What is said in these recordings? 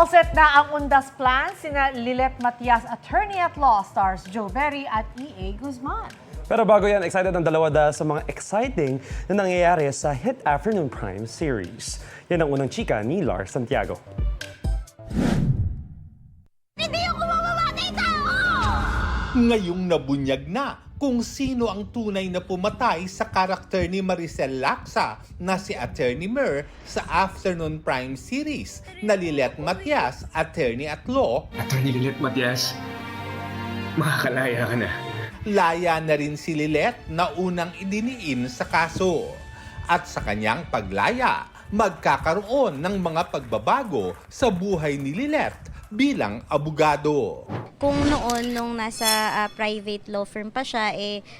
Set na ang Undas Plan, sina Lilet Matias, attorney at law, stars Joe Berry at E.A. Guzman. Pero bago yan, excited ang dalawa dahil sa mga exciting na nangyayari sa hit Afternoon Prime series. Yan ang unang chika ni Lars Santiago. Hindi ako mamamatay tao! Ngayong nabunyag na kung sino ang tunay na pumatay sa karakter ni Maricel Lacsa na si Attorney Mer sa Afternoon Prime series na Lilet Matias, attorney at law. Attorney Lilet Matias, makakalaya ka na. Laya na rin si Lilet na unang idiniin sa kaso. At sa kanyang paglaya, magkakaroon ng mga pagbabago sa buhay ni Lilet bilang abogado. Kung noon, nung nasa private law firm pa siya,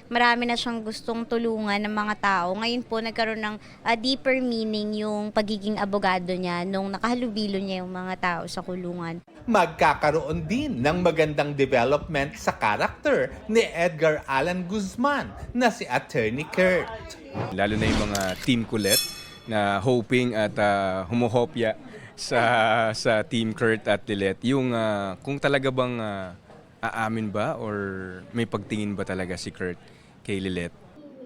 marami na siyang gustong tulungan ng mga tao. Ngayon po, nagkaroon ng deeper meaning yung pagiging abogado niya nung nakahalubilo niya yung mga tao sa kulungan. Magkakaroon din ng magandang development sa karakter ni Edgar Allan Guzman na si Attorney Kurt. Lalo na yung mga team kulit na hoping at humuhopya sa Team Kurt at Lilet. Yung kung talaga bang aamin ba or may pagtingin ba talaga si Kurt kay Lilet.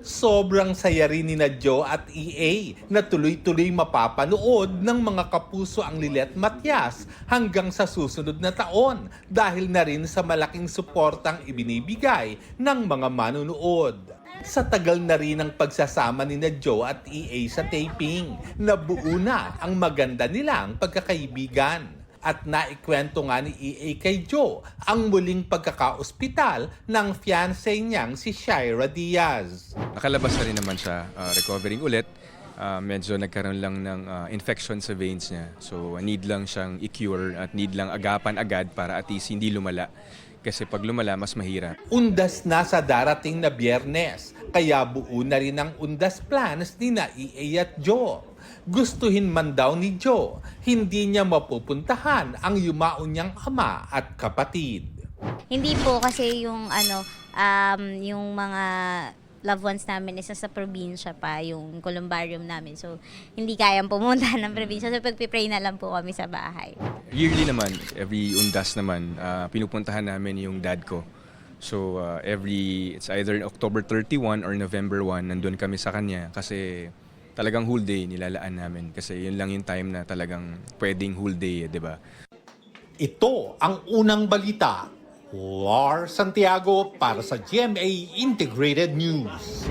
Sobrang saya rin ni Joe at EA na tuloy-tuloy mapapanood ng mga kapuso ang Lilet Matias hanggang sa susunod na taon dahil na rin sa malaking suportang ibinibigay ng mga manunood. Sa tagal na rin ng pagsasama ni Joe at EA sa taping, nabuo na ang maganda nilang pagkakaibigan. At naikwento nga ni EA kay Joe ang muling pagkaka-ospital ng fiancé niyang si Shaira Diaz. Nakalabas na rin naman siya, recovering ulit. Medyo nagkaroon lang ng infection sa veins niya. So need lang siyang i-cure at need lang agapan agad para at least hindi lumala. Kasi pag lumala, mas mahirap. Undas na sa darating na Biyernes, kaya buo na rin ang undas plans ni na EA at Joe. Gustuhin man daw ni Joe, hindi niya mapupuntahan ang yumao niyang ama at kapatid. Hindi po kasi yung yung mga loved ones namin isa sa probinsya pa, yung columbarium namin. So, hindi kayang pumunta ng probinsya. So, pagpipray na lang po kami sa bahay. Yearly naman, every undas naman, pinupuntahan namin yung dad ko. So, it's either October 31 or November 1, nandun kami sa kanya kasi talagang whole day nilalaan namin. Kasi yun lang yung time na talagang pwedeng whole day, di ba? Ito ang unang balita. Lars Santiago para sa GMA Integrated News.